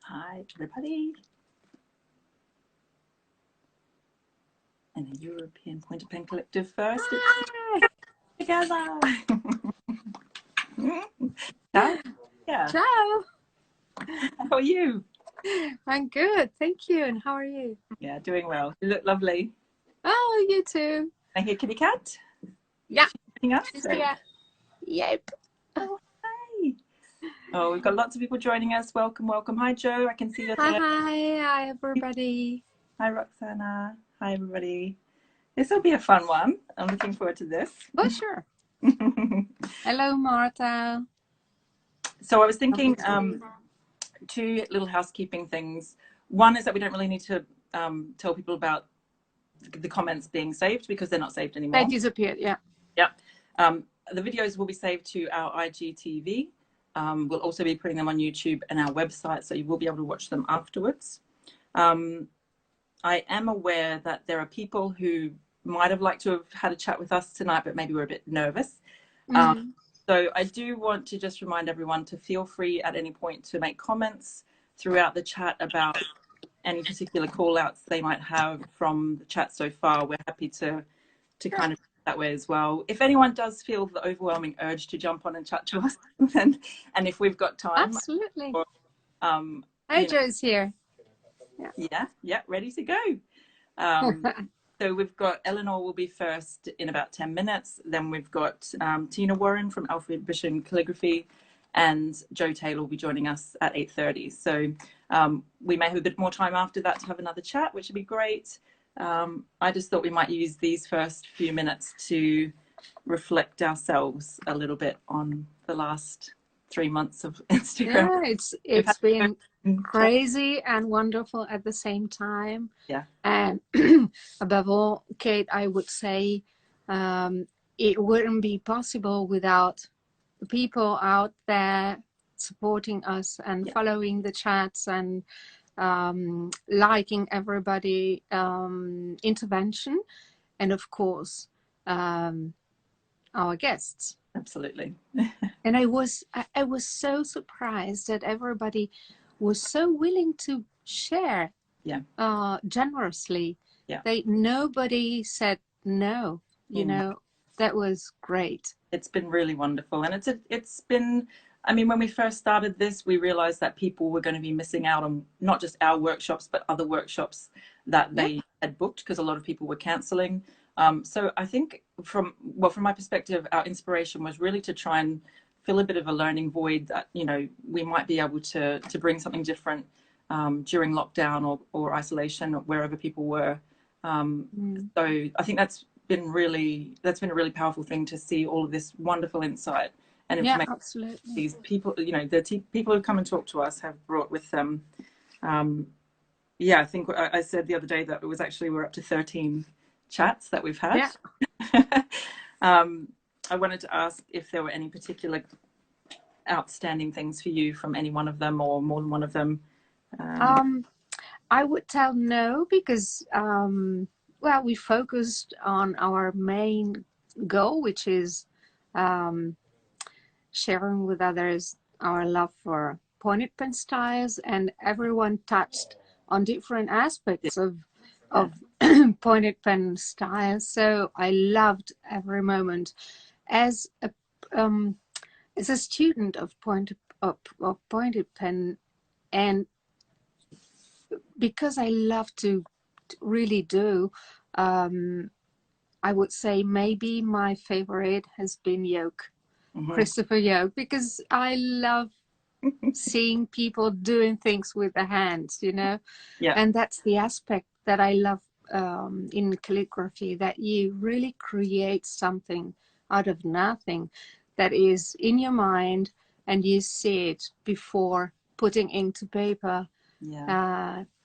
Hi, everybody. And the European Pointed Pen Collective first. Hi. Together. Ciao. Yeah. Ciao. How are you? I'm good, thank you. And how are you? Yeah, doing well. You look lovely. Oh, you too. I hear Kitty Cat. Yeah. Us? Yeah. Yep. Oh, hi. Oh, we've got lots of people joining us. Welcome, welcome. Hi, Joe. I can see you there. Hi, everybody. Hi, Roxana. Hi, everybody. This will be a fun one. I'm looking forward to this. Oh, sure. Hello, Martha. So I was thinking two little housekeeping things. One is that we don't really need to tell people about the comments being saved because they're not saved anymore. They disappeared, yeah. Yeah. The videos will be saved to our IGTV. We'll also be putting them on YouTube and our website, so you will be able to watch them afterwards. I am aware that there are people who might have liked to have had a chat with us tonight, but maybe we're a bit nervous. So I do want to just remind everyone to feel free at any point to make comments throughout the chat about any particular call outs they might have from the chat so far. We're happy to kind of that way as well. If anyone does feel the overwhelming urge to jump on and chat to us, and if we've got time. Absolutely. Or, hi, Joe's here. Yeah, ready to go. So we've got Eleanor will be first in about 10 minutes. Then we've got Tina Warren from Alfred Bishop Calligraphy, and Joe Taylor will be joining us at 8:30. So we may have a bit more time after that to have another chat, which would be great. I just thought we might use these first few minutes to reflect ourselves a little bit on the last 3 months of Instagram. Yeah, it's been crazy and wonderful at the same time. Yeah. And above all, Kate, I would say it wouldn't be possible without the people out there supporting us and following the chats and liking everybody intervention, and of course our guests. Absolutely. And I was so surprised that everybody was so willing to share generously. Nobody said no, you know. That was great. It's been really wonderful. And it's been, I mean, when we first started this, we realized that people were going to be missing out on not just our workshops, but other workshops that they had booked because a lot of people were canceling. So I think from my perspective, our inspiration was really to try and fill a bit of a learning void that, you know, we might be able to bring something different during lockdown or isolation or wherever people were. So I think that's been a really powerful thing to see all of this wonderful insight and information. Absolutely. These people, you know, the people who come and talk to us have brought with them. I think I said the other day that it was actually we're up to 13 chats that we've had. I wanted to ask if there were any particular outstanding things for you from any one of them or more than one of them. I would tell no, because we focused on our main goal, which is sharing with others our love for pointed pen styles, and everyone touched on different aspects of pointed pen styles. So I loved every moment. As a student of pointed pen, and because I love to really do, I would say maybe my favorite has been Yoke, Christopher Yoke, because I love seeing people doing things with their hands, you know. And that's the aspect that I love in calligraphy, that you really create something out of nothing that is in your mind and you see it before putting ink to paper.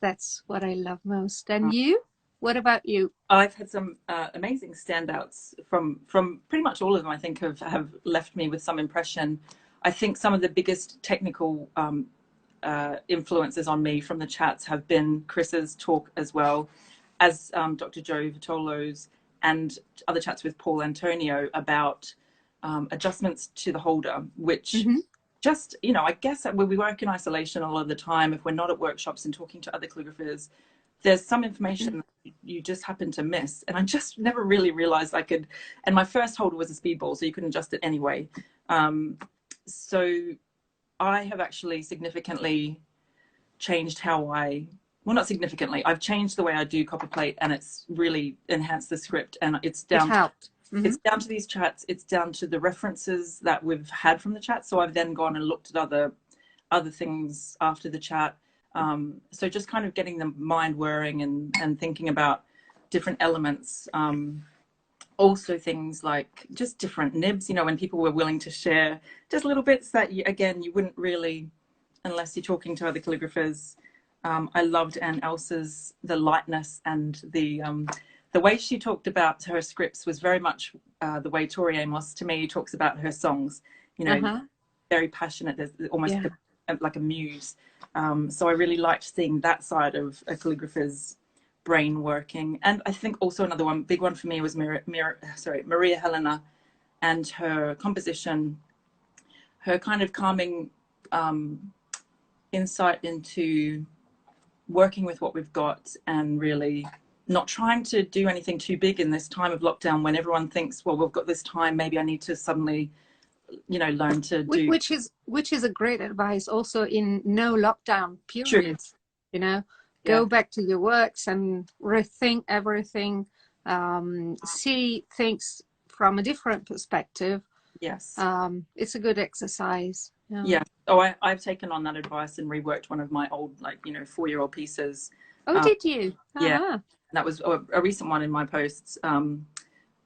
That's what I love most. And you? What about you? I've had some amazing standouts from pretty much all of them. I think have left me with some impression. I think some of the biggest technical influences on me from the chats have been Chris's talk, as well as Dr. Joe Vitolo's and other chats with Paul Antonio about adjustments to the holder, which just, you know, I guess that when we work in isolation a lot of the time, if we're not at workshops and talking to other calligraphers, there's some information that you just happen to miss. And I just never really realized I could, and my first holder was a speedball, so you couldn't adjust it anyway. So I have actually significantly changed how well, not significantly, I've changed the way I do copperplate, and it's really enhanced the script, and it's down it's down to these chats, it's down to the references that we've had from the chat. So I've then gone and looked at other things after the chat. So just kind of getting the mind whirring and thinking about different elements. Also things like just different nibs, you know, when people were willing to share just little bits that you wouldn't really, unless you're talking to other calligraphers. I loved Anne Elsa's, the lightness and the way she talked about her scripts was very much the way Tori Amos, to me, talks about her songs, you know, very passionate. There's almost like a muse. So I really liked seeing that side of a calligrapher's brain working. And I think also another big one for me was Maria Helena and her composition, her kind of calming insight into working with what we've got and really not trying to do anything too big in this time of lockdown when everyone thinks, well, we've got this time, maybe I need to suddenly, you know, learn to do. Which is a great advice also in no lockdown periods. True. You know, go back to your works and rethink everything, see things from a different perspective. Yes. It's a good exercise. Yeah. Oh, I've taken on that advice and reworked one of my old, like, you know, 4-year-old pieces. Oh, did you? Yeah. That was a recent one in my posts.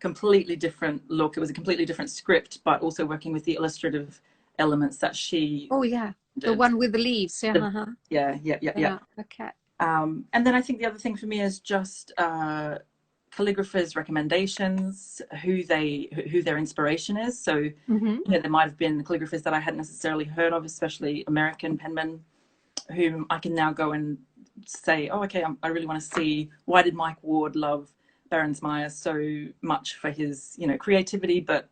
Completely different look. It was a completely different script, but also working with the illustrative elements that she did. The one with the leaves. Yeah. Okay. And then I think the other thing for me is just calligraphers' recommendations, who their inspiration is. So you know, there might have been calligraphers that I hadn't necessarily heard of, especially American penmen, whom I can now go and say, oh, okay, I really want to see, why did Mike Ward love Berensmeyer so much for his, you know, creativity, but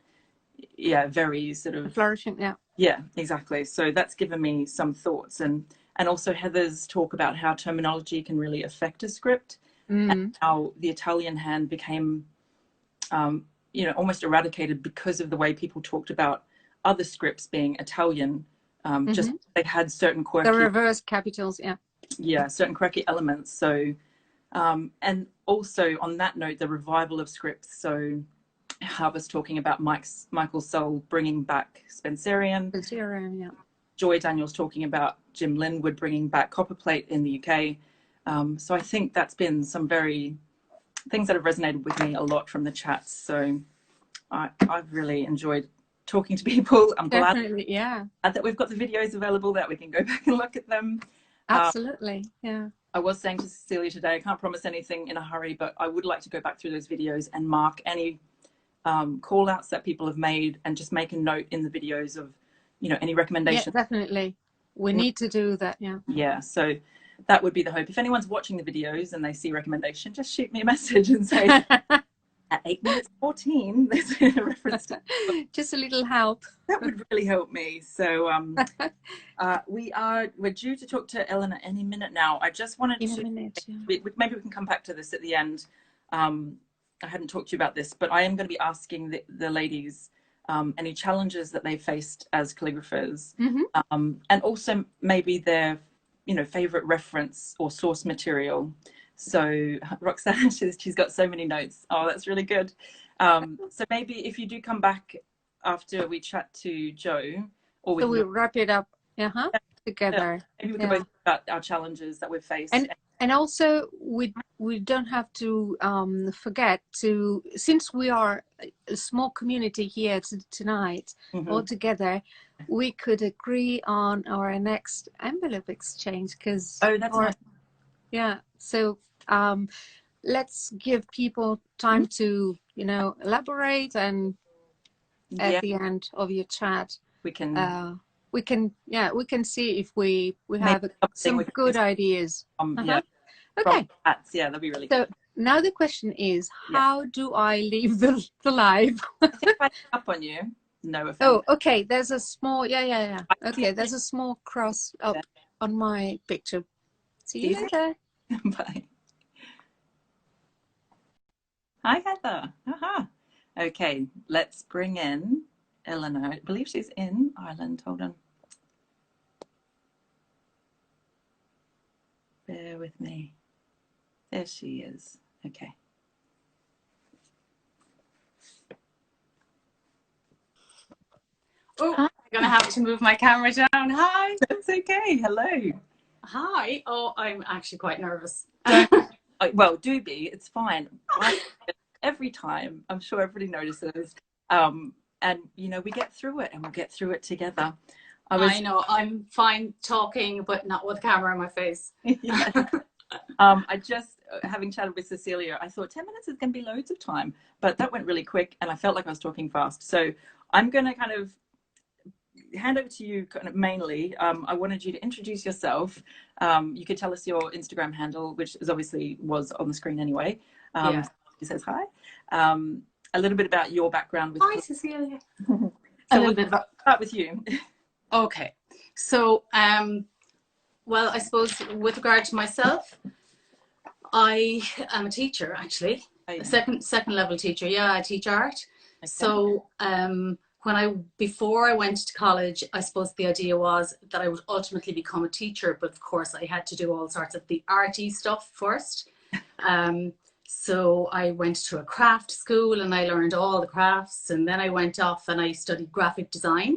very sort of flourishing. Yeah, exactly. So that's given me some thoughts, and also Heather's talk about how terminology can really affect a script, and how the Italian hand became, you know, almost eradicated because of the way people talked about other scripts being Italian. Just they had certain quirky, the reverse capitals, certain quirky elements. So and also on that note, the revival of scripts. So Harvest talking about Michael Soul bringing back Spencerian, Joy Daniels talking about Jim Linwood bringing back copperplate in the UK. So I think that's been some things that have resonated with me a lot from the chats. So I've really enjoyed talking to people. I'm glad that we've got the videos available, that we can go back and look at them. Absolutely. I was saying to Cecilia today, I can't promise anything in a hurry, but I would like to go back through those videos and mark any call outs that people have made, and just make a note in the videos of, you know, any recommendations. Yeah, definitely. We need to do that. Yeah. So that would be the hope. If anyone's watching the videos and they see recommendation, just shoot me a message and say, at 8 minutes 14, there's a reference to just a little help. That would really help me. So we're due to talk to Helena any minute now. I just wanted maybe we can come back to this at the end. I hadn't talked to you about this, but I am going to be asking the ladies any challenges that they faced as calligraphers, and also maybe their, you know, favorite reference or source material. So Roxanne, she's got so many notes. Oh, that's really good. So maybe if you do come back after we chat to Joe, or we'll wrap it up together. Maybe we can both talk about our challenges that we've faced. And also we don't have to forget to, since we are a small community here tonight all together, we could agree on our next envelope exchange, because nice. So let's give people time to, you know, elaborate, and at the end of your chat we can see if we have some good ideas. Okay. That'd be really good. So now the question is, how do I leave the live? I think I up on you. No offense. Oh, okay. There's a small, yeah. Okay, there's a small cross up on my picture. See you later. Bye. Hi, Heather. Aha. Okay, let's bring in Helena. I believe she's in Ireland. Hold on. Bear with me. There she is. Okay. Oh, I'm going to have to move my camera down. Hi. That's okay. Hello. Hi. Oh, I'm actually quite nervous. Well, do be. It's fine. Every time, I'm sure everybody notices. And, you know, we get through it, and we'll get through it together. I know. I'm fine talking, but not with the camera in my face. Yeah. I just, having chatted with Cecilia, I thought 10 minutes is going to be loads of time, but that went really quick, and I felt like I was talking fast. So I'm going to kind of hand over to you kind of mainly. I wanted you to introduce yourself. You could tell us your Instagram handle, which is obviously was on the screen anyway. It says hi. A little bit about your background. Hi, Cecilia. So a little bit about... start with you. Okay. So, well, I suppose with regard to myself, I am a teacher, actually. A second level teacher. Yeah, I teach art. Okay. So, before I went to college, I suppose the idea was that I would ultimately become a teacher, but of course I had to do all sorts of the arty stuff first. So I went to a craft school and I learned all the crafts, and then I went off and I studied graphic design.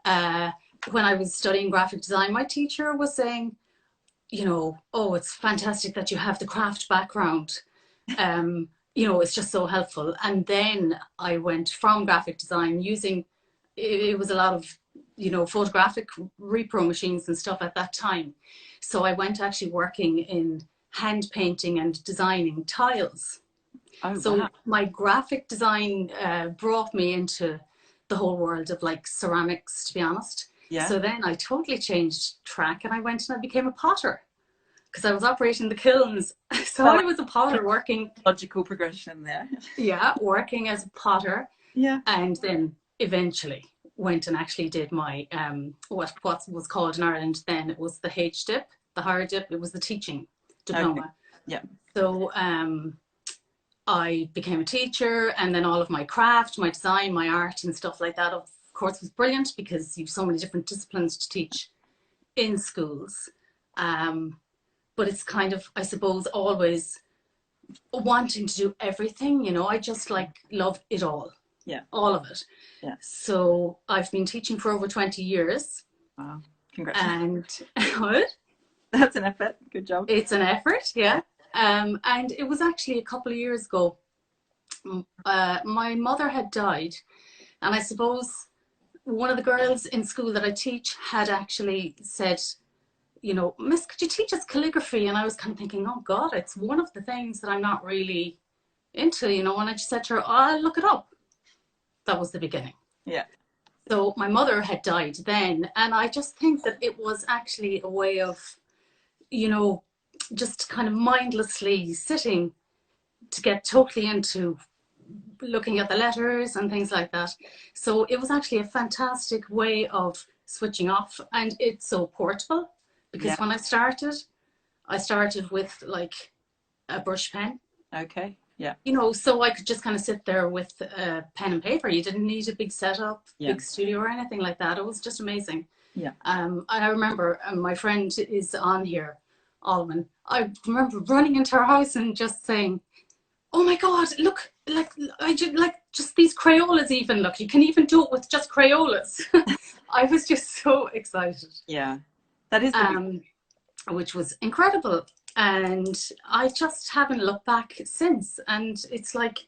When I was studying graphic design, my teacher was saying, you know, oh, it's fantastic that you have the craft background. You know, it's just so helpful. And then I went from graphic design using, it was a lot of, you know, photographic repro machines and stuff at that time. So I went actually working in hand painting and designing tiles. Oh, so wow. My graphic design brought me into the whole world of like ceramics, to be honest. Yeah. So then I totally changed track and I went and I became a potter, because I was operating the kilns. So I was a potter working. Logical progression there. Yeah, working as a potter. Yeah. And then eventually went and actually did my, what was called in Ireland then, it was the HDIP, the higher dip, it was the teaching diploma. Okay. Yeah. So I became a teacher, and then all of my craft, my design, my art and stuff like that, of course, was brilliant because you've so many different disciplines to teach in schools. But it's kind of, I suppose, always wanting to do everything, you know, I just like love it all. Yeah. All of it. Yeah. So I've been teaching for over 20 years. Wow. Congratulations. And what? That's an effort. Good job. It's an effort, yeah. And it was actually a couple of years ago. My mother had died, and I suppose one of the girls in school that I teach had actually said, you know, Miss, could you teach us calligraphy? And I was kind of thinking, oh God, it's one of the things that I'm not really into, you know, and I just said to her, I'll look it up. That was the beginning. Yeah. So my mother had died then, and I just think that it was actually a way of, you know, just kind of mindlessly sitting to get totally into looking at the letters and things like that. So it was actually a fantastic way of switching off, and it's so portable. Because when I started with like a brush pen. Okay. Yeah. You know, so I could just kind of sit there with a pen and paper. You didn't need a big setup, big studio or anything like that. It was just amazing. Yeah. I remember my friend is on here, Alman. I remember running into her house and just saying, oh my God, look, like just these Crayolas even, look, you can even do it with just Crayolas. I was just so excited. Yeah. That is which was incredible, and I just haven't looked back since. And it's like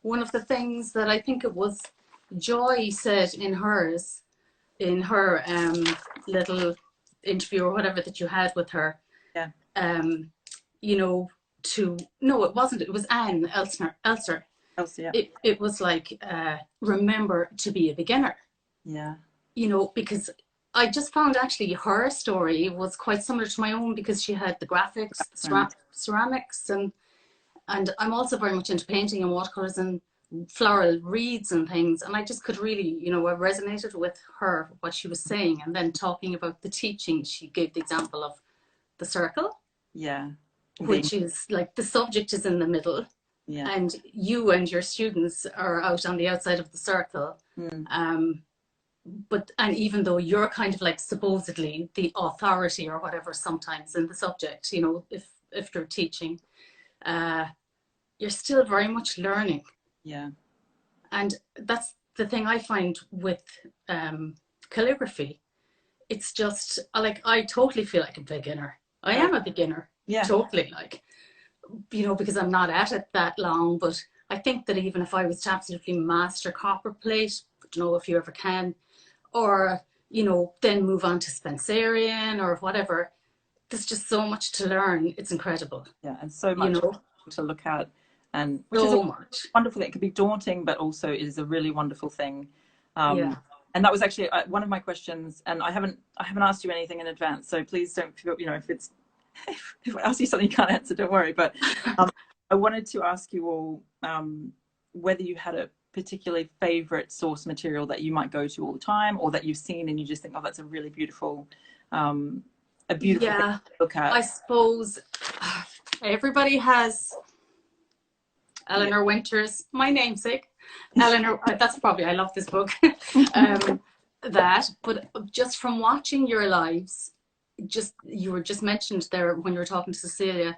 one of the things that I think it was Joy said in her little interview or whatever that you had with her. Yeah. You know, no, it wasn't. It was Anne Elser. Yeah. It was like remember to be a beginner. Yeah. You know, because I just found actually her story was quite similar to my own, because she had the graphics, ceramics, and I'm also very much into painting and watercolors and floral reeds and things, and I just could really, you know, I resonated with her, what she was saying. And then talking about the teaching, she gave the example of the circle, yeah, which is like the subject is in the middle, yeah, and you and your students are out on the outside of the circle. But and even though you're kind of like supposedly the authority or whatever sometimes in the subject, you know, if you're teaching, you're still very much learning. yeah. And that's the thing I find with calligraphy. It's just like, I totally feel like a beginner. I am a beginner. Yeah. Totally, like, you know, because I'm not at it that long. But I think that even if I was to absolutely master copperplate, I don't know if you ever can, or, you know, then move on to Spencerian or whatever, there's just so much to learn. It's incredible. Yeah, and so much, you know, to look at, and which so is much wonderful. It can be daunting, but also it is a really wonderful thing. Yeah. And that was actually one of my questions, and I haven't asked you anything in advance, so please don't feel, you know, if I ask you something you can't answer, don't worry. But I wanted to ask you all whether you had a particularly favorite source material that you might go to all the time, or that you've seen and you just think, oh, that's a really beautiful thing to look at. I suppose everybody has Eleanor Winters, my namesake. Eleanor, that's probably, I love this book. But just from watching your lives, you were just mentioned there when you were talking to Cecilia,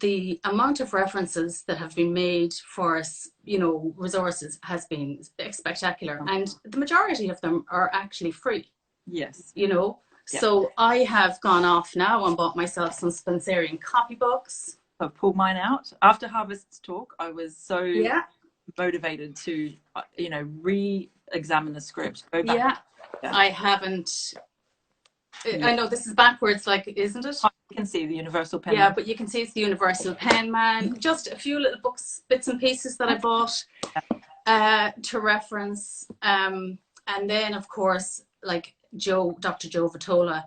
the amount of references that have been made for us, you know, resources has been spectacular, and the majority of them are actually free. Yes. You know, so I have gone off now and bought myself some Spencerian copybooks. I've pulled mine out after Harvest's talk. I was so motivated to, you know, re-examine the script. Go back. I haven't. I know this is backwards, like, isn't it? You can see the Universal Pen. Yeah, but you can see it's the Universal Pen Man. Just a few little books, bits and pieces that I bought to reference. And then, of course, like Dr. Joe Vitolo,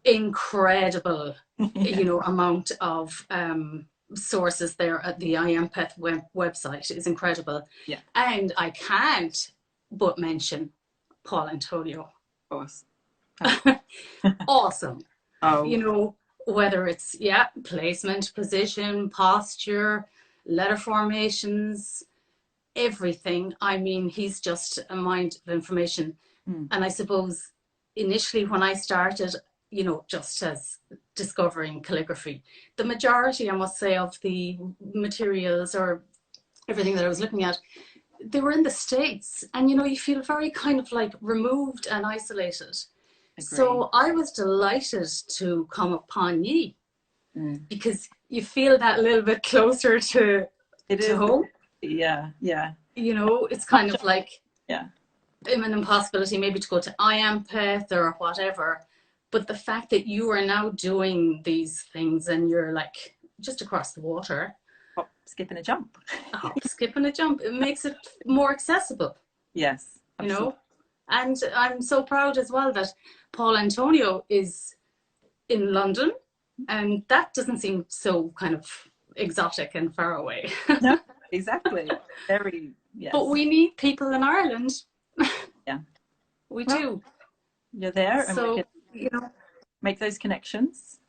incredible, you know, amount of sources there at the EPPC website is incredible. Yeah. And I can't but mention Paul Antonio. Of course. Awesome. Oh. You know, whether it's placement, position, posture, letter formations, everything. I mean, he's just a mind of information. And I suppose initially when I started, you know, just as discovering calligraphy, the majority, I must say, of the materials or everything that I was looking at, they were in the States, and, you know, you feel very kind of like removed and isolated. Agreed. So I was delighted to come upon ye, because you feel that little bit closer to home. Yeah. You know, it's kind of like an impossibility maybe to go to EPPC or whatever, but the fact that you are now doing these things and you're like just across the water. Hop, skip and a jump. Hop, skip and a jump. It makes it more accessible. Yes. Absolutely. You know? And I'm so proud as well that Paul Antonio is in London, and that doesn't seem so kind of exotic and far away. No, exactly. Very, yes. But we need people in Ireland. Yeah. We do. You're there, and so, we can, you know, make those connections.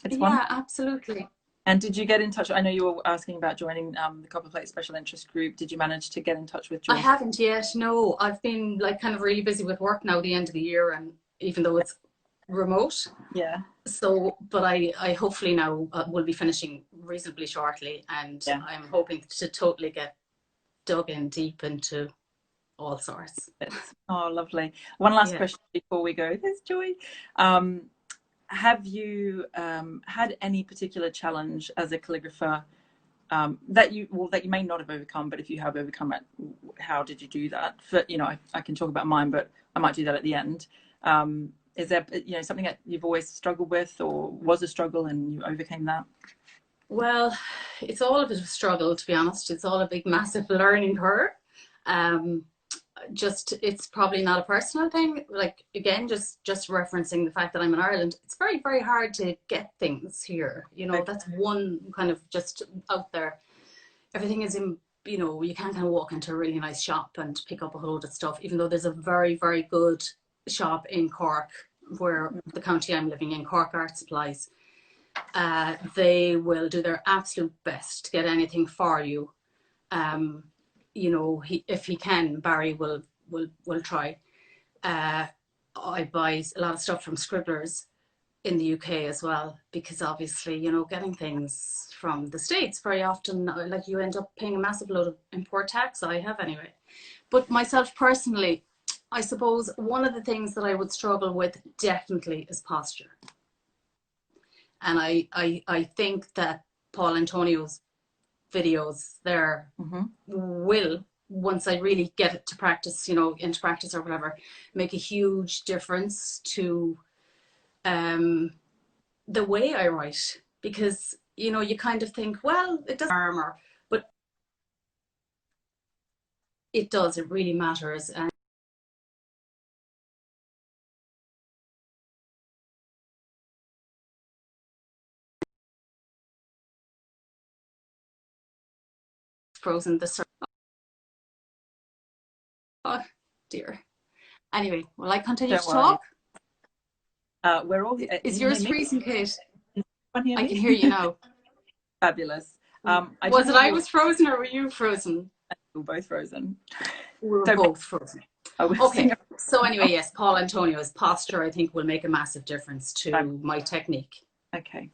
It's wonderful. Absolutely. And did you get in touch? I know you were asking about joining the Copperplate Special Interest Group. Did you manage to get in touch with Joyce? I haven't yet, no. I've been like kind of really busy with work now, the end of the year, and even though it's remote. Yeah. So, but I hopefully now will be finishing reasonably shortly, and I'm hoping to totally get dug in deep into all sorts. Oh, lovely. One last question before we go. There's Joy. Have you had any particular challenge as a calligrapher that you may not have overcome, but if you have overcome it, how did you do that? For, you know, I can talk about mine, but I might do that at the end. Is there, you know, something that you've always struggled with, or was a struggle and you overcame that? Well, it's all a bit of a struggle, to be honest. It's all a big, massive learning curve. It's probably not a personal thing. Like, again, just referencing the fact that I'm in Ireland, it's very, very hard to get things here. You know, that's one kind of just out there. Everything is in you know, you can't kind of walk into a really nice shop and pick up a whole load of stuff, even though there's a very, very good shop in Cork, where the county I'm living in, Cork Art Supplies. They will do their absolute best to get anything for you. You know, if he can, Barry will try. I buy a lot of stuff from Scribblers in the UK as well, because obviously, you know, getting things from the States very often, like, you end up paying a massive load of import tax. I have anyway. But myself personally, I suppose one of the things that I would struggle with definitely is posture. And I think that Paul Antonio's videos there will, once I really get it to practice, you know, into practice or whatever, make a huge difference to the way I write. Because, you know, you kind of think, well, it doesn't armor, but it does, it really matters. And frozen the circle. Oh dear. Anyway, will I continue to talk? We're all. Is yours freezing, Kate? I I can hear you now. Fabulous. Was it I was frozen, or were you frozen? We were both frozen. We were both frozen. Okay. So anyway, yes, Paul Antonio's posture, I think, will make a massive difference to my technique. Okay.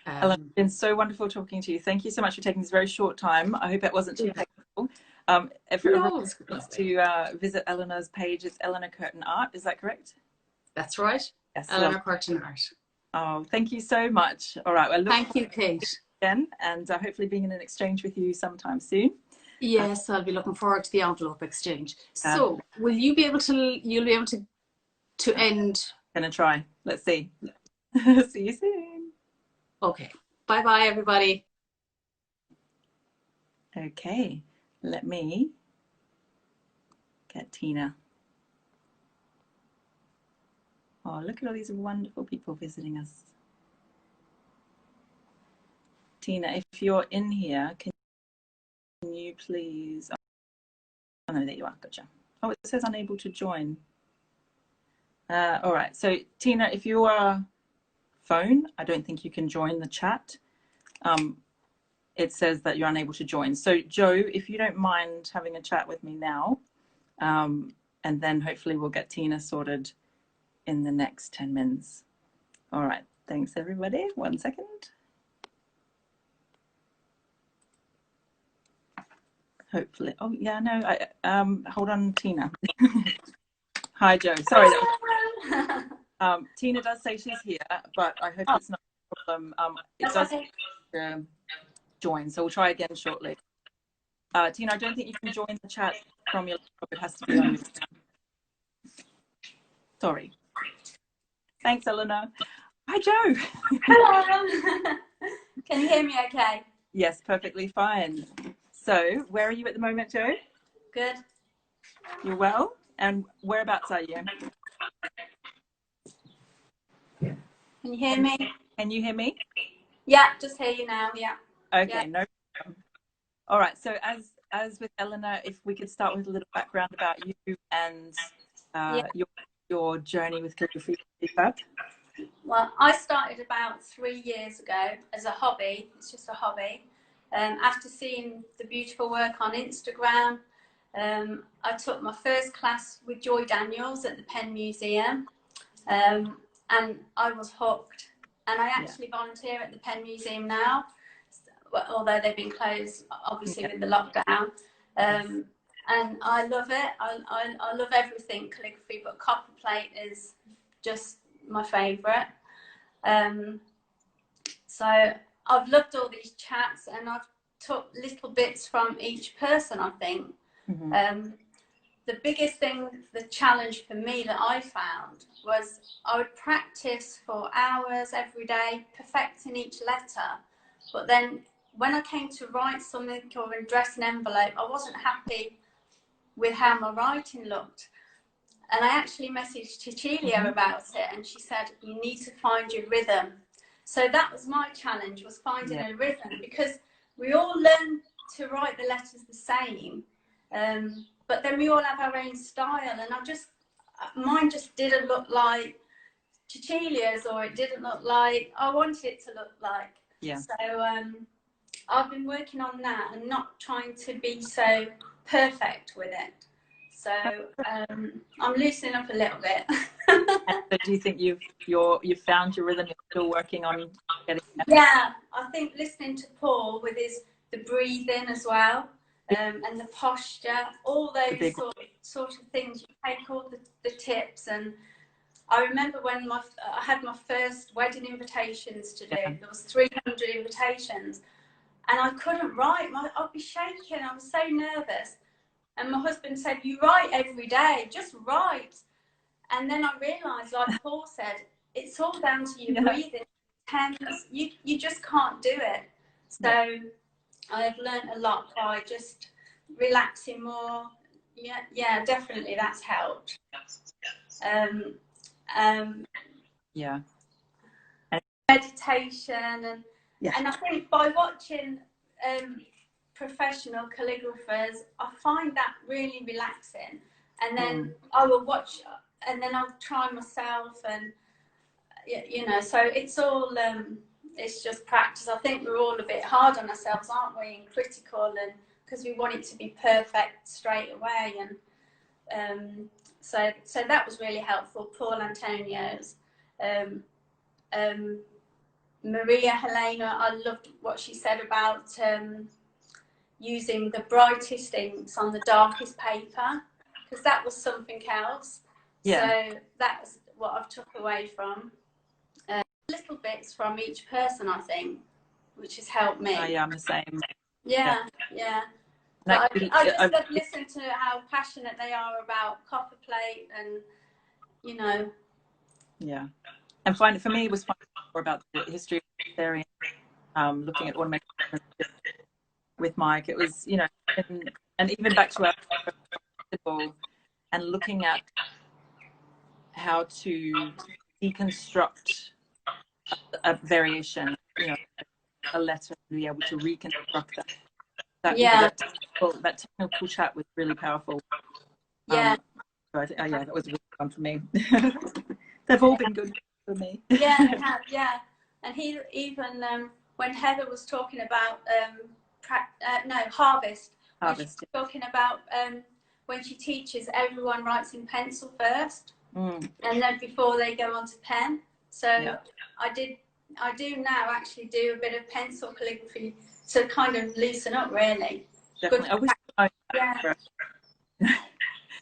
Ellen, it's been so wonderful talking to you. Thank you so much for taking this very short time. I hope it wasn't too technical. If everyone wants to visit Eleanor's page, it's Eleanor Curtin Art. Is that correct? That's right. Yes. Eleanor Curtin Art. Oh, thank you so much. All right. Well, thank you, Kate. Again, and hopefully being in an exchange with you sometime soon. Yes, I'll be looking forward to the envelope exchange. So, will you be able to? You'll be able to end. Gonna try. Let's see. See you soon. Okay. Bye bye, everybody. Okay. Let me get Tina. Oh, look at all these wonderful people visiting us. Tina, if you're in here, can you please... Oh, no, there you are. Gotcha. Oh, it says unable to join. All right. So, Tina, if you are phone, I don't think you can join the chat. It says that you're unable to join. So, Joe, if you don't mind having a chat with me now, and then hopefully we'll get Tina sorted in the next 10 minutes. All right. Thanks, everybody. 1 second. Hopefully. Oh, yeah, no. Hold on, Tina. Hi, Joe. Sorry. Tina does say she's here, but I hope it's not a problem. It does join, so we'll try again shortly. Tina, I don't think you can join the chat from your laptop. It has to be on your... Sorry. Thanks, Eleanor. Hi, Joe. Hello. Can you hear me okay? Yes, perfectly fine. So, where are you at the moment, Joe? Good. You're well? And whereabouts are you? Can you hear me? Can you hear me? Yeah, just hear you now, yeah. Okay, yeah. No problem. All right, so as with Eleanor, if we could start with a little background about you and your journey with calligraphy. Well, I started about 3 years ago as a hobby. It's just a hobby. After seeing the beautiful work on Instagram, I took my first class with Joy Daniels at the Penn Museum, and I was hooked. And I actually volunteer at the Penn Museum now, although they've been closed, obviously, with the lockdown. And I love it. I love everything calligraphy, but copper plate is just my favourite. So I've loved all these chats, and I've took little bits from each person, I think. The biggest thing, the challenge for me that I found was I would practice for hours every day, perfecting each letter. But then when I came to write something or address an envelope, I wasn't happy with how my writing looked. And I actually messaged Cecilia about it, and she said, you need to find your rhythm. So that was my challenge, was finding a rhythm, because we all learn to write the letters the same, but then we all have our own style, and mine just didn't look like Cecilia's, or it didn't look like I wanted it to look like. Yeah. So I've been working on that and not trying to be so perfect with it. So I'm loosening up a little bit. So do you think you've found your rhythm? You're still working on getting that? Yeah, I think listening to Paul with the breathing as well, and the posture, all those sort of things. You take all the tips. And I remember when I had my first wedding invitations to do. There was 300 invitations, and I couldn't write. I'd be shaking. I was so nervous. And my husband said, "You write every day. Just write." And then I realised, like Paul said, it's all down to your breathing. You just can't do it. So I've learned a lot by just relaxing more. Yeah, definitely that's helped. Yeah. Meditation and I think by watching professional calligraphers, I find that really relaxing. And then I will watch, and then I'll try myself, and you know, so it's all it's just practice. I think we're all a bit hard on ourselves, aren't we, and critical, and because we want it to be perfect straight away. And so that was really helpful. Paul Antonio's, Maria Helena, I loved what she said about using the brightest inks on the darkest paper, because that was something else. So that's what I've took away from. Little bits from each person, I think, which has helped me. Oh, yeah, I'm the same. Yeah. But I just listen to how passionate they are about copper plate, and you know. Yeah. And for me, it was more about the history of theory, looking at automated with Mike. It was, you know, and even back to our and looking at how to deconstruct a variation, you know, a letter, and be able to reconstruct that. That technical chat was really powerful. So I think, that was really fun for me. They've all been good for me. Yeah, they have, yeah. And he even when Heather was talking about harvest. When she was talking about when she teaches, everyone writes in pencil first, and then before they go on to pen. So I do now actually do a bit of pencil calligraphy to kind of loosen up, really. Definitely. I wish I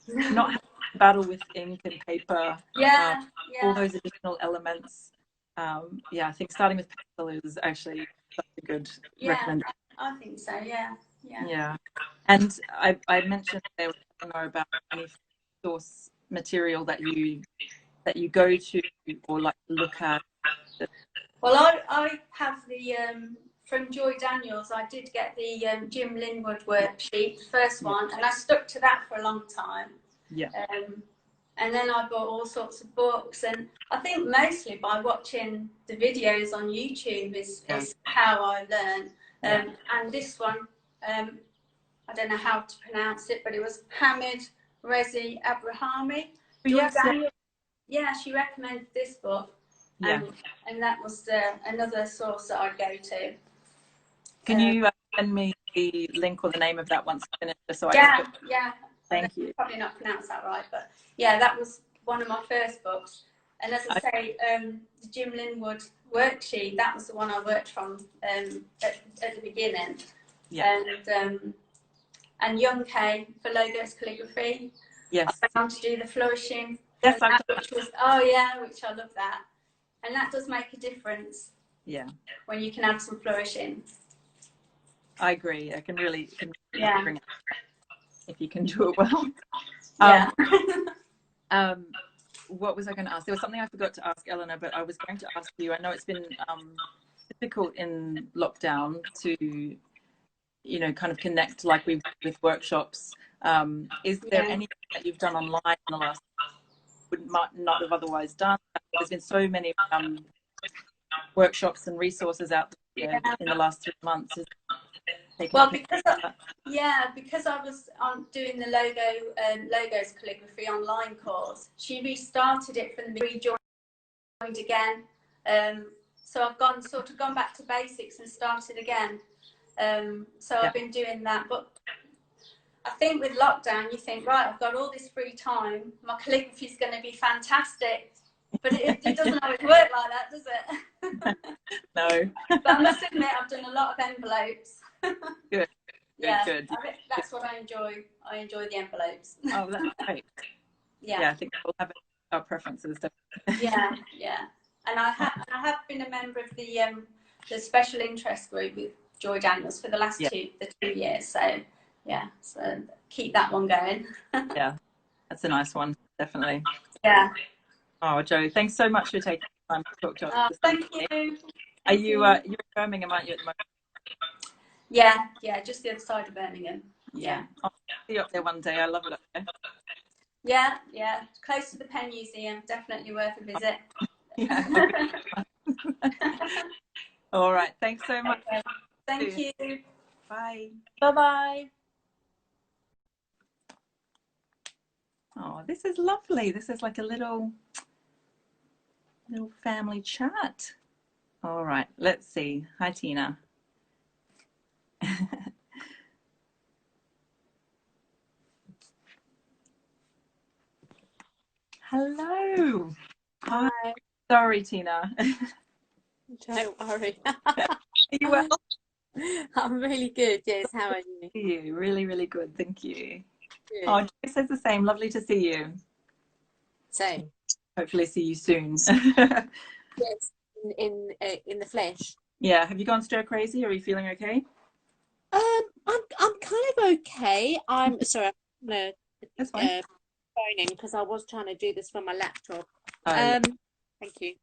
not having to battle with ink and paper. All those additional elements. I think starting with pencil is actually such a good recommendation. I think so. Yeah. And I mentioned there about any source material that you go to or like look at. Well, I have the from Joy Daniels. I did get the Jim Linwood worksheet, the first one, and I stuck to that for a long time. And then I bought all sorts of books, and I think mostly by watching the videos on YouTube is how I learn. And this one, I don't know how to pronounce it, but it was Hamid Rezi Abrahami. She recommended this book, and that was another source that I'd go to. Can you send me the link or the name of that once you finish? So Thank you. Probably not pronounced that right, but that was one of my first books. And as I say, the Jim Linwood worksheet, that was the one I worked from at the beginning. And Young K for Logos Calligraphy. I found to do the flourishing. Which I love that. And that does make a difference. When you can add some flourishing. I agree. I can really bring it if you can do it well. What was I going to ask? There was something I forgot to ask Helena, but I was going to ask you. I know it's been difficult in lockdown to, you know, kind of connect like with workshops. Is there anything that you've done online in the last might not have otherwise done? There's been so many workshops and resources out there in the last 3 months. Well, because I was doing the logos calligraphy online course, she restarted it from the rejoined again. So I've gone back to basics and started again. So I've been doing that, but I think with lockdown, you think, right, I've got all this free time. My calligraphy is going to be fantastic. But it doesn't always work like that, does it? No. But I must admit, I've done a lot of envelopes. Good. Yeah, Good. that's what I enjoy. I enjoy the envelopes. Oh, that's great. Yeah, I think we'll have our preferences. Yeah. And I have been a member of the special interest group with Joy Daniels for the last 2 years. So yeah, so keep that one going. Yeah, that's a nice one, definitely. Yeah. Oh, Joe, thanks so much for taking the time to talk to us. Thank you. Are you you're in Birmingham, aren't you, at the moment? Yeah, just the other side of Birmingham. Yeah. I'll see you up there one day. I love it up there. Yeah. Close to the Penn Museum. Definitely worth a visit. Yeah. All right. Thanks so much. Okay. Thank you. Bye. Bye-bye. Oh, this is lovely. This is like a little family chat. All right. Let's see. Hi, Tina. Hello. Hi. Sorry, Tina. Don't worry. Are you well? I'm really good. Yes, how are you? You really, really good. Thank you. Good. Oh, Joy says the same. Lovely to see you. Same. Hopefully, see you soon. Yes, in the flesh. Yeah. Have you gone stir crazy? Are you feeling okay? I'm kind of okay. I'm sorry. I'm gonna That's fine. phone in because I was trying to do this from my laptop. Yeah. Thank you.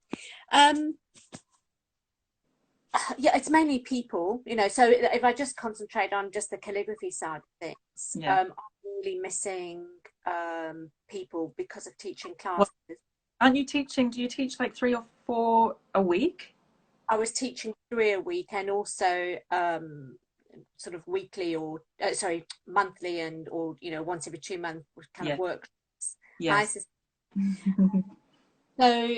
Yeah, it's mainly people, you know, so if I just concentrate on just the calligraphy side of things, I'm really missing people because of teaching classes. Well, aren't you teaching? Do you teach like 3 or 4 a week? I was teaching 3 a week and also sort of weekly or monthly and or you know once every 2 months kind of workshops. Yes. So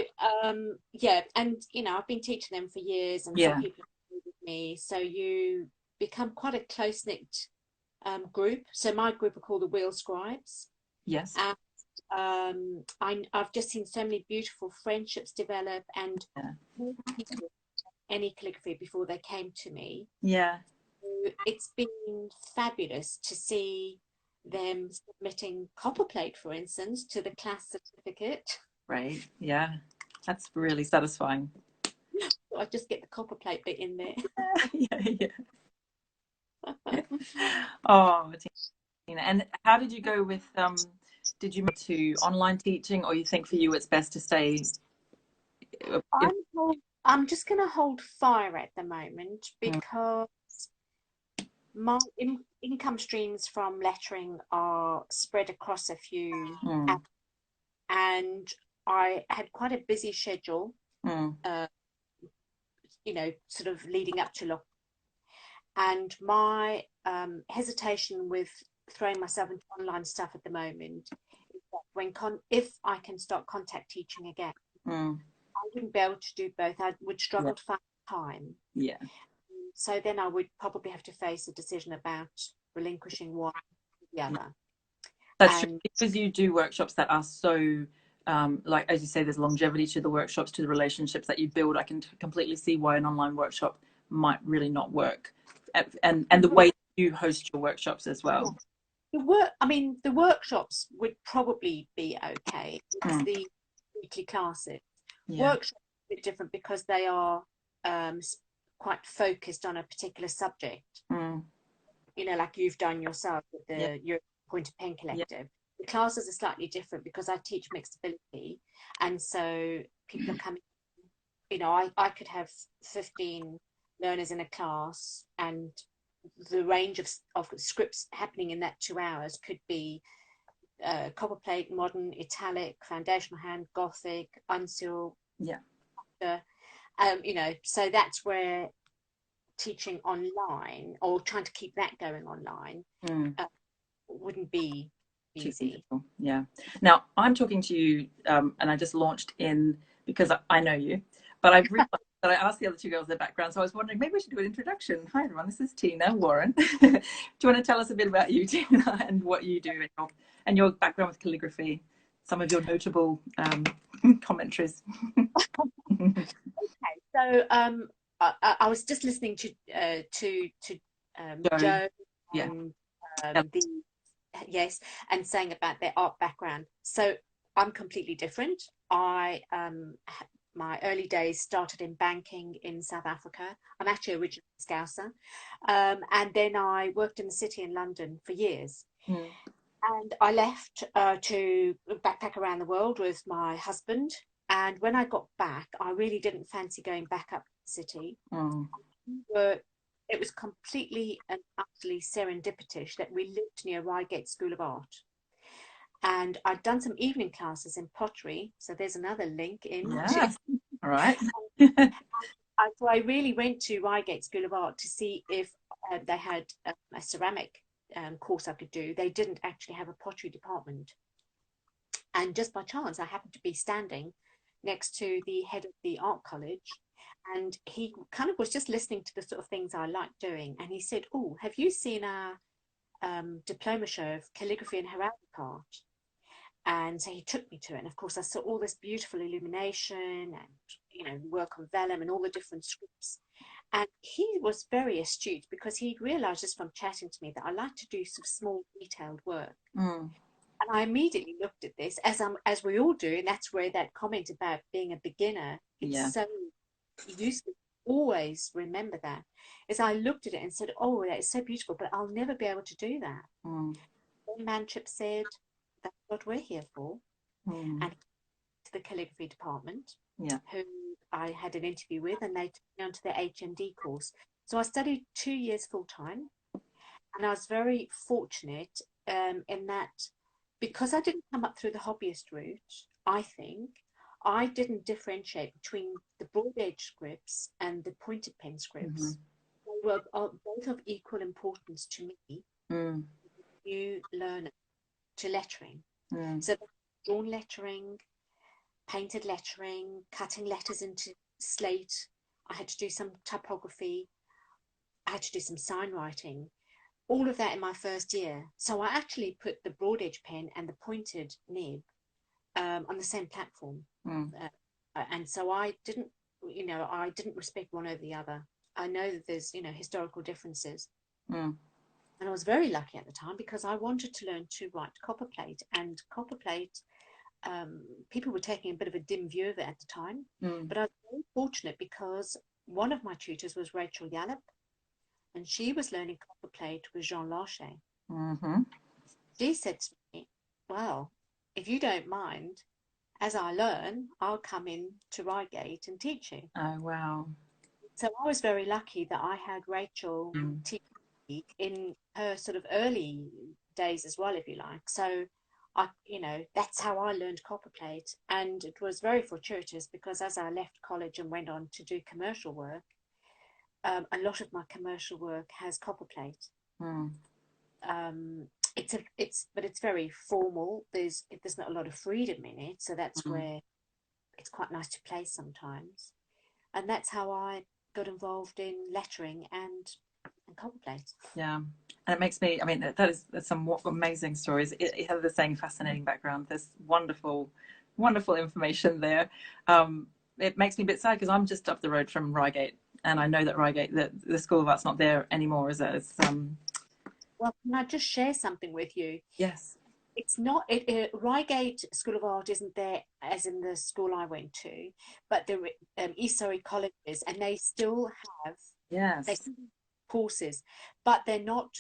yeah, and you know I've been teaching them for years, and some people with me. So you become quite a close knit group. So my group are called the Wheel Scribes. Yes. And I've just seen so many beautiful friendships develop, and people any calligraphy before they came to me. Yeah. So it's been fabulous to see them submitting copperplate, for instance, to the class certificate. Right. Yeah. That's really satisfying. So I just get the copperplate bit in there. Yeah. Oh, Tina. And how did you go with did you move to online teaching, or you think for you it's best to stay? I'm just going to hold fire at the moment because my income streams from lettering are spread across a few apps, and I had quite a busy schedule, you know, sort of leading up to lockdown. And my hesitation with throwing myself into online stuff at the moment is that if I can start contact teaching again, I wouldn't be able to do both. I would struggle to find time. Yeah. So then I would probably have to face a decision about relinquishing one or the other. That's true, because you do workshops that are so, like, as you say, there's longevity to the workshops, to the relationships that you build. I can completely see why an online workshop might really not work. And the way you host your workshops as well. The workshops would probably be okay. It's the weekly classes. Workshops are a bit different because they are quite focused on a particular subject. You know, like you've done yourself with the European Point of Pen Collective. The classes are slightly different because I teach mixed ability, and so people are coming. You know, I could have 15 learners in a class, and the range of scripts happening in that 2 hours could be copperplate, modern, italic, foundational hand, Gothic, unseal. You know, so that's where teaching online or trying to keep that going online wouldn't be easy. Yeah. Now I'm talking to you, and I just launched in because I know you, but I've realized that I asked the other two girls their background, so I was wondering maybe we should do an introduction. Hi everyone, this is Tina Warren. Do you want to tell us a bit about you, Tina, and what you do and your background with calligraphy, some of your notable commentaries? Okay, so I was just listening to Joe and and saying about their art background. So I'm completely different. My early days started in banking in South Africa. I'm actually originally Scouser. And then I worked in the city in London for years. And I left to backpack around the world with my husband. And when I got back, I really didn't fancy going back up to the city. It was completely and utterly serendipitous that we lived near Reigate School of Art. And I'd done some evening classes in pottery. So there's another link in. Yeah. All right. So I really went to Reigate School of Art to see if they had a ceramic course I could do. They didn't actually have a pottery department. And just by chance, I happened to be standing next to the head of the art college. And he kind of was just listening to the sort of things I like doing. And he said, "Oh, have you seen our diploma show of calligraphy and heraldic art?" And so he took me to it. And of course, I saw all this beautiful illumination and, work on vellum and all the different scripts. And he was very astute because he realized just from chatting to me that I like to do some small detailed work. And I immediately looked at this, as we all do. And that's where that comment about being a beginner, it's so useful. Always remember that. As I looked at it and said, "Oh, that is so beautiful, but I'll never be able to do that." Then Manship said, "That's what we're here for." And to the calligraphy department, who I had an interview with, and they took me onto the HND course. So I studied 2 years full time, and I was very fortunate in that because I didn't come up through the hobbyist route, I think I didn't differentiate between the broad edge scripts and the pointed pen scripts. They were both of equal importance to me. You learn to lettering. So drawn lettering, painted lettering, cutting letters into slate. I had to do some typography. I had to do some sign writing. All of that in my first year. So I actually put the broad edge pen and the pointed nib on the same platform. And so I didn't respect one over the other. I know that there's, historical differences. And I was very lucky at the time because I wanted to learn to write copperplate. And copperplate, people were taking a bit of a dim view of it at the time. But I was very fortunate because one of my tutors was Rachel Yallop, and she was learning copperplate with Jean Larcher. She said to me, "Well, if you don't mind, as I learn, I'll come in to Reigate and teach you." Oh, wow. So I was very lucky that I had Rachel teach me in her sort of early days as well, if you like. So that's how I learned copperplate. And it was very fortuitous because as I left college and went on to do commercial work, a lot of my commercial work has copperplate. It's very formal. There's not a lot of freedom in it, so that's where it's quite nice to play sometimes. And that's how I got involved in lettering and copperplate. Yeah, and it makes me. I mean, that's some amazing stories. Heather saying fascinating background. There's wonderful information there. It makes me a bit sad because I'm just up the road from Reigate, and I know that Reigate, the School of Art's not there anymore, is it? Well, can I just share something with you? Yes. It's not, Reigate School of Art isn't there as in the school I went to, but the East Surrey colleges, and they still have courses, but they're not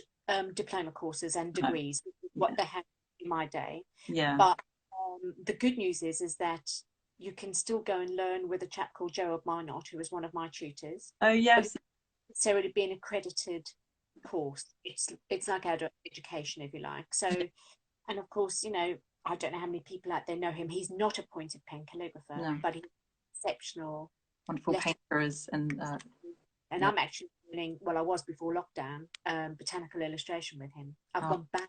diploma courses and degrees, which is what they had in my day. Yeah. But the good news is that you can still go and learn with a chap called Joe Minot, who was one of my tutors. Oh, yes. But it's necessarily being accredited course. It's like adult education, if you like. So, and of course, I don't know how many people out there know him. He's not a pointed pen calligrapher, but he's exceptional. Wonderful painters and I'm actually learning, well, I was before lockdown, botanical illustration with him. I've gone back.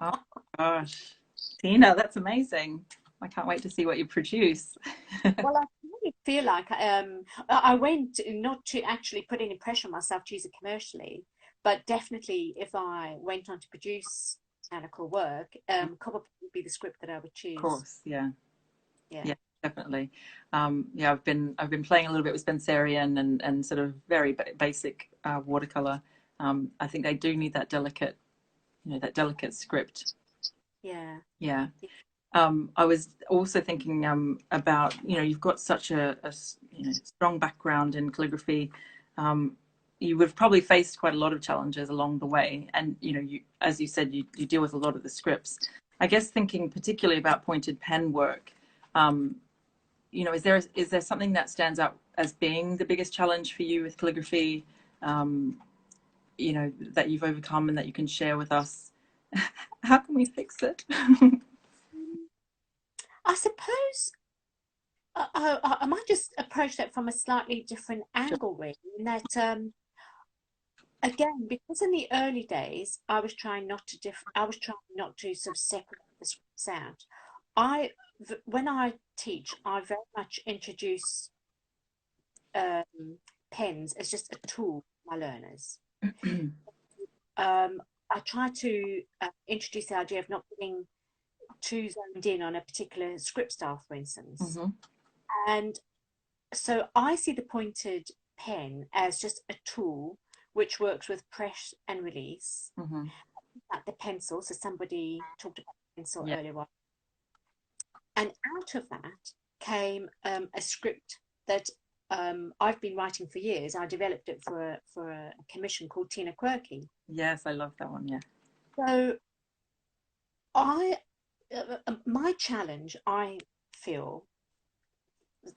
Oh gosh, Tina, that's amazing. I can't wait to see what you produce. Well, I really feel like I went not to actually put any pressure on myself to use it commercially, but definitely if I went on to produce botanical work, probably would be the script that I would choose. Of course, yeah, definitely. Yeah, I've been playing a little bit with Spencerian and sort of very basic watercolor. I think they do need that delicate, that delicate script. Yeah. I was also thinking about, you've got such a strong background in calligraphy. You would have probably faced quite a lot of challenges along the way, and you, as you said, you deal with a lot of the scripts. I guess thinking particularly about pointed pen work, is there something that stands out as being the biggest challenge for you with calligraphy, that you've overcome and that you can share with us? How can we fix it? I suppose I might just approach that from a slightly different angle, really, in that again, because in the early days I was trying not to sort of separate the scripts out. When I teach, I very much introduce pens as just a tool for my learners. I try to introduce the idea of not being too zoned in on a particular script style, for instance. And so I see the pointed pen as just a tool which works with press and release. Like the pencil, so somebody talked about pencil earlier on. And out of that came a script that I've been writing for years. I developed it for a commission called Tina Quirky. Yes, I love that one. Yeah. So my challenge, I feel,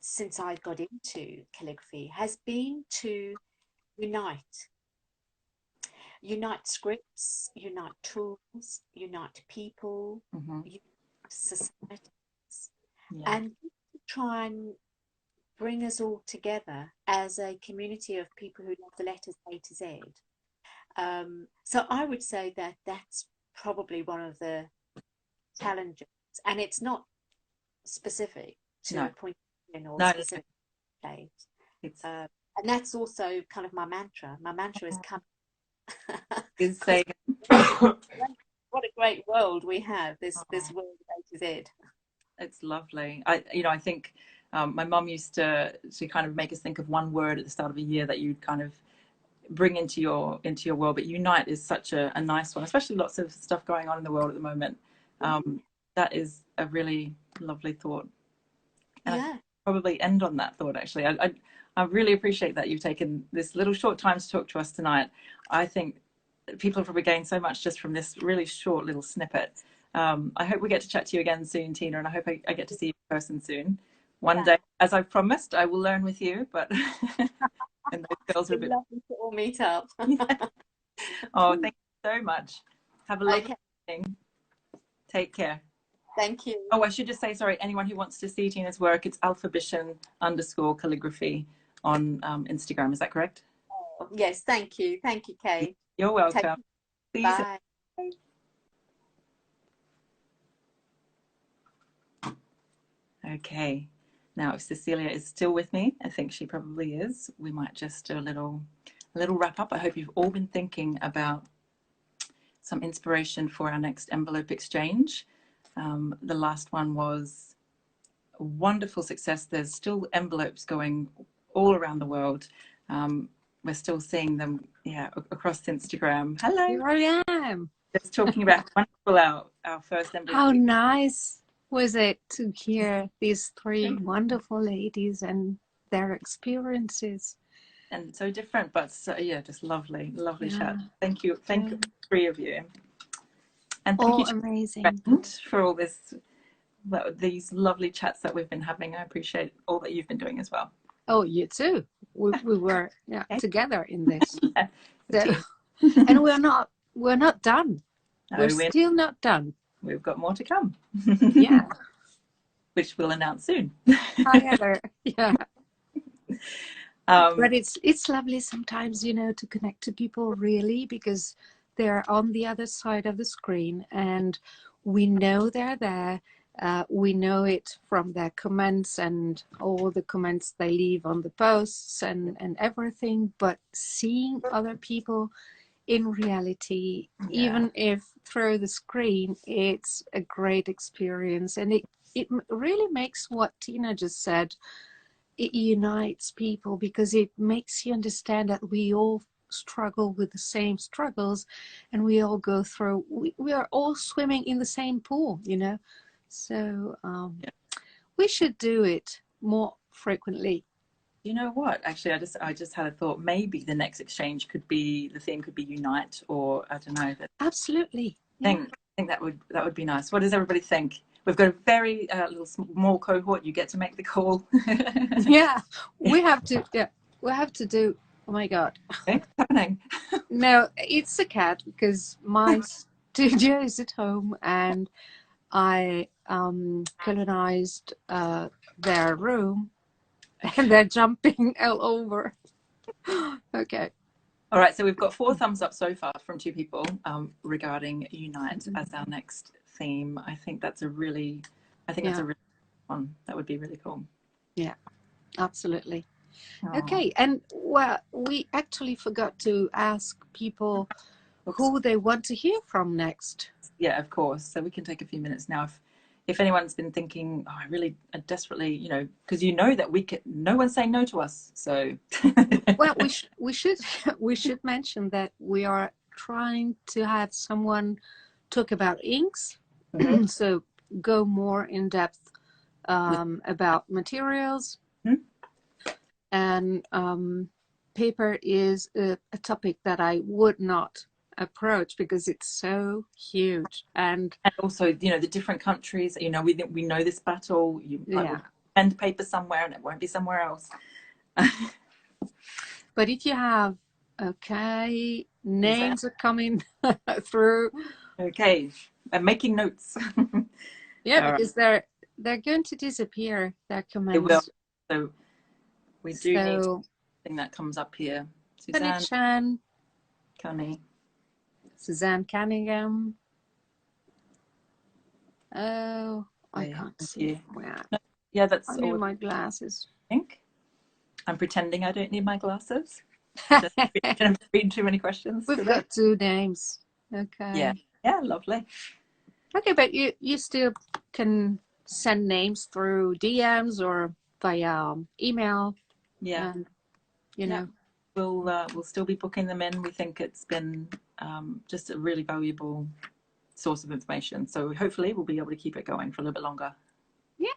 since I got into calligraphy, has been to unite scripts, unite tools, unite people, unite societies, and try and bring us all together as a community of people who love the letters A to Z. So I would say that that's probably one of the challenges, and it's not specific to a point or specific place. And that's also kind of my mantra. My mantra is come. Is saying what a great world we have, this world of A to Z. It's lovely. I think my mum used to kind of make us think of one word at the start of a year that you'd kind of bring into your world, but unite is such a nice one, especially lots of stuff going on in the world at the moment. That is a really lovely thought, and I probably end on that thought. Actually, I really appreciate that you've taken this little short time to talk to us tonight. I think people have probably gained so much just from this really short little snippet. I hope we get to chat to you again soon, Tina, and I hope I get to see you in person soon. One day, as I promised, I will learn with you, but and those girls are a bit lovely to all meet up. Oh, thank you so much. Have a lovely evening. Take care. Thank you. Oh, I should just say, sorry, anyone who wants to see Tina's work, it's alphabition_calligraphy on Instagram. Is that correct? Oh, yes, thank you. Thank you, Kay. You're welcome. See you Bye. soon. Okay. Now, if Cecilia is still with me, I think she probably is, we might just do a little wrap up. I hope you've all been thinking about some inspiration for our next envelope exchange. The last one was a wonderful success. There's still envelopes going all around the world. We're still seeing them, across Instagram. Hello. Here I am. Just talking about wonderful our first envelope. How nice was it to hear these three wonderful ladies and their experiences? And so different, but just lovely chat. Thank you, three of you. And thank you amazing for all these lovely chats that we've been having. I appreciate all that you've been doing as well. Oh, you too. We were together in this. So, and we're not done. We're still not done. We've got more to come. Yeah. Which we'll announce soon. However, yeah. But it's lovely sometimes, you know, to connect to people really, because they're on the other side of the screen and we know they're there. We know it from their comments and all the comments they leave on the posts and everything. But seeing other people in reality, even if through the screen, it's a great experience. And it really makes what Tina just said, it unites people, because it makes you understand that we all struggle with the same struggles and we all go through, we are all swimming in the same pool, you know. So we should do it more frequently. You know what? Actually, I just had a thought. Maybe the next exchange could be, the theme could be unite, or I don't know. Absolutely. I think that would be nice. What does everybody think? We've got a very little small cohort. You get to make the call. Yeah, we have to. Yeah, we have to do. Oh my God. Okay, what's happening? No, it's a cat, because my studio is at home and I colonized their room and they're jumping all over. Okay. All right, so we've got 4 thumbs up so far from 2 people regarding Unite as our next theme. I think that's a really, that's a really fun. That would be really cool. Yeah, absolutely. Okay, and well, we actually forgot to ask people who they want to hear from next. Yeah, of course. So we can take a few minutes now. If anyone's been thinking, oh, I really desperately, you know, because you know that no one's saying no to us. So well, we should mention that we are trying to have someone talk about inks, so go more in depth about materials, and paper is a topic that I would not approach because it's so huge, and also, you know, the different countries, you know, we know this battle, you might send paper somewhere and it won't be somewhere else. But if you have names are coming through, I'm making notes. Because they're going to disappear, their comments. They will. So we do need something that comes up here. Suzanne Connie. Suzanne Cunningham. Oh, I can't see. Yeah, that's I need my glasses. I think I'm pretending I don't need my glasses. Just read too many questions. We've got 2 names. Okay. Yeah, lovely. Okay, but you still can send names through DMs or via email. Yeah. You know. We'll still be booking them in. We think it's been just a really valuable source of information. So hopefully we'll be able to keep it going for a little bit longer. Yeah.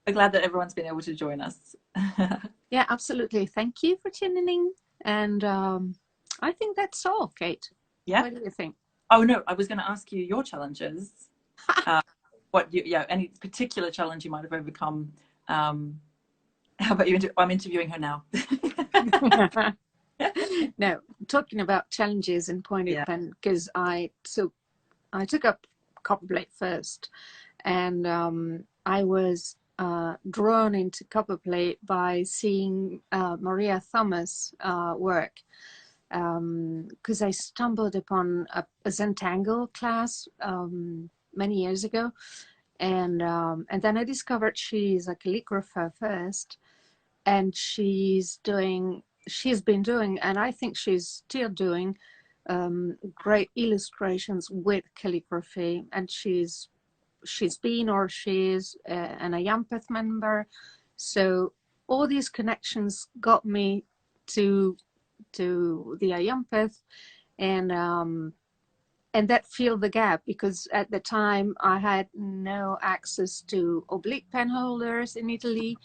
We're glad that everyone's been able to join us. Yeah, absolutely. Thank you for tuning in. And I think that's all, Kate. Yeah. What do you think? Oh, no, I was going to ask you your challenges. Any particular challenge you might have overcome. How about you? I'm interviewing her now. No, talking about challenges and pointed pen, because I took up copperplate first, and I was drawn into copperplate by seeing Maria Thomas' work, because I stumbled upon a Zentangle class many years ago, and then I discovered she's a calligrapher first, and she's been doing, and I think she's still doing, great illustrations with calligraphy, and she's been or she is an Ayampeth member. So all these connections got me to the Ayampeth, and that filled the gap, because at the time I had no access to oblique pen holders in Italy,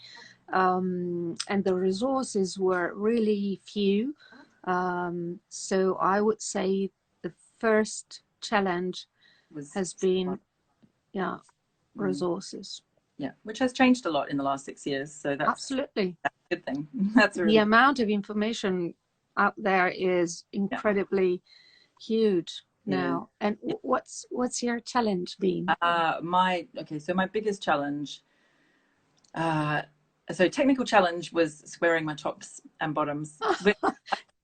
and the resources were really few. So I would say the first challenge has been resources. Yeah, which has changed a lot in the last 6 years. So that's absolutely a good thing. That's really the amount of information out there is incredibly huge now. And what's your challenge been? So my biggest challenge so technical challenge was wearing my tops and bottoms. Which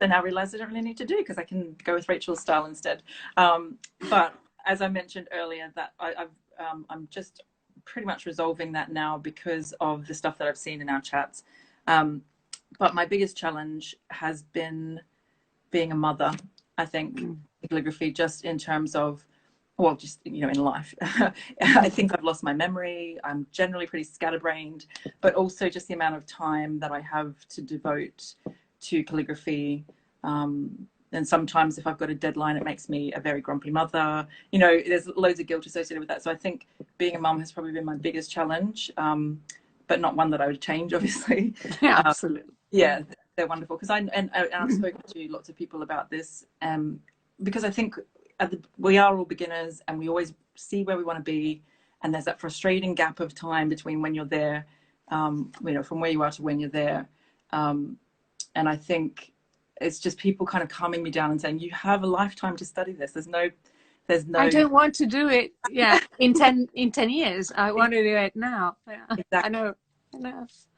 I now realize I don't really need to do because I can go with Rachel's style instead. But as I mentioned earlier, that I'm just pretty much resolving that now because of the stuff that I've seen in our chats. But my biggest challenge has been being a mother, I think, calligraphy, just in terms of, well, just, you know, in life. I think I've lost my memory. I'm generally pretty scatterbrained, but also just the amount of time that I have to devote to calligraphy. And sometimes if I've got a deadline, it makes me a very grumpy mother. You know, there's loads of guilt associated with that. So I think being a mum has probably been my biggest challenge, but not one that I would change, obviously. Yeah, absolutely. Yeah, they're wonderful. Because I've spoken to lots of people about this, because I think we are all beginners and we always see where we want to be. And there's that frustrating gap of time between when you're there, you know, from where you are to when you're there. And I think it's just people kind of calming me down and saying, you have a lifetime to study this. There's no. I don't want to do it. Yeah, in 10 years. I want to do it now. Yeah, exactly. I know.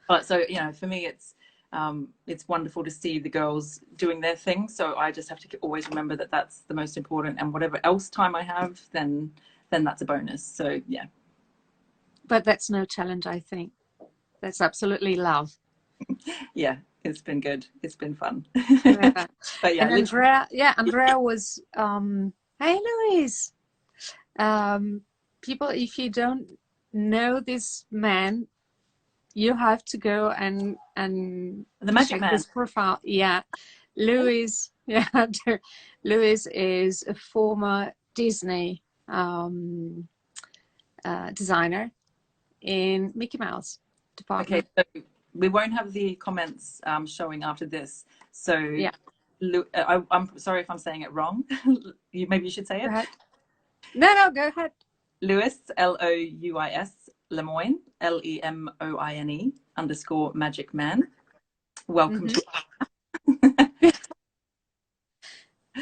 But so, you know, for me, it's wonderful to see the girls doing their thing. So I just have to always remember that that's the most important, and whatever else time I have, then that's a bonus. So yeah. But that's no challenge, I think. That's absolutely love. Yeah. It's been good. It's been fun. Yeah. But yeah, and Andrea was hey Louise. People, if you don't know this man, you have to go and the magic check man. his profile. Yeah. Louise, yeah. Louise is a former Disney designer in Mickey Mouse department. Okay, so we won't have the comments showing after this. So yeah, I'm sorry if I'm saying it wrong. Maybe you should say it. No, go ahead. Louis, Louis, Lemoine, Lemone _ magic man. Welcome to.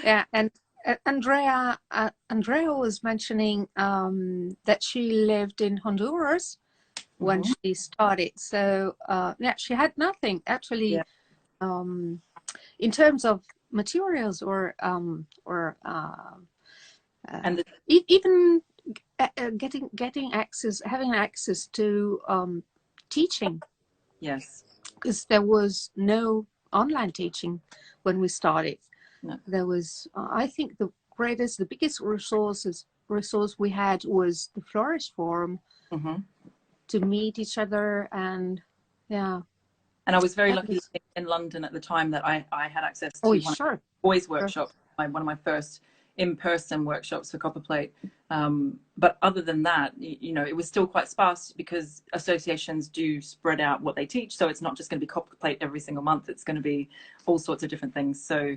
Yeah, and Andrea was mentioning that she lived in Honduras when she started. So yeah, she had nothing actually, in terms of materials or even getting access, having access to teaching. Yes, because there was no online teaching when we started. No. There was, I think, the biggest resource we had was the Flourish Forum. To meet each other, and yeah. And I was very lucky in London at the time that I had access to one boys workshop, one of my first in-person workshops for copperplate. But other than that, you know, it was still quite sparse because associations do spread out what they teach. So it's not just going to be copperplate every single month. It's going to be all sorts of different things. So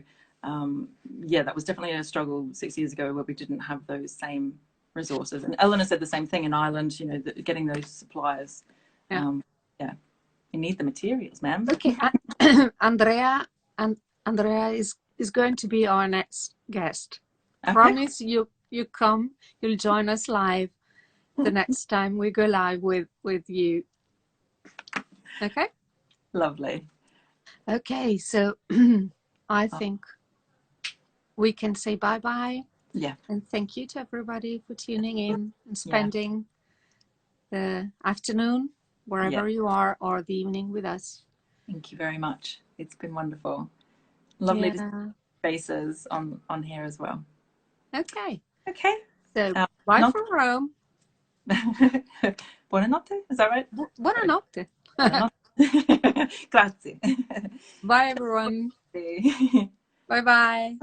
yeah, that was definitely a struggle 6 years ago where we didn't have those same resources. And Helena said the same thing in Ireland, you know, getting those suppliers. Yeah, you need the materials, man. Okay, Andrea is going to be our next guest. Okay. Promise you come, you'll join us live the next time we go live with you. Okay? Lovely. Okay, so I think we can say bye-bye. Yeah. And thank you to everybody for tuning in and spending the afternoon, wherever you are, or the evening with us. Thank you very much. It's been wonderful. Lovely to see faces on here as well. Okay. Okay. So bye from Rome. Buonanotte, is that right? Buonanotte. Grazie. Bye everyone. Bye bye.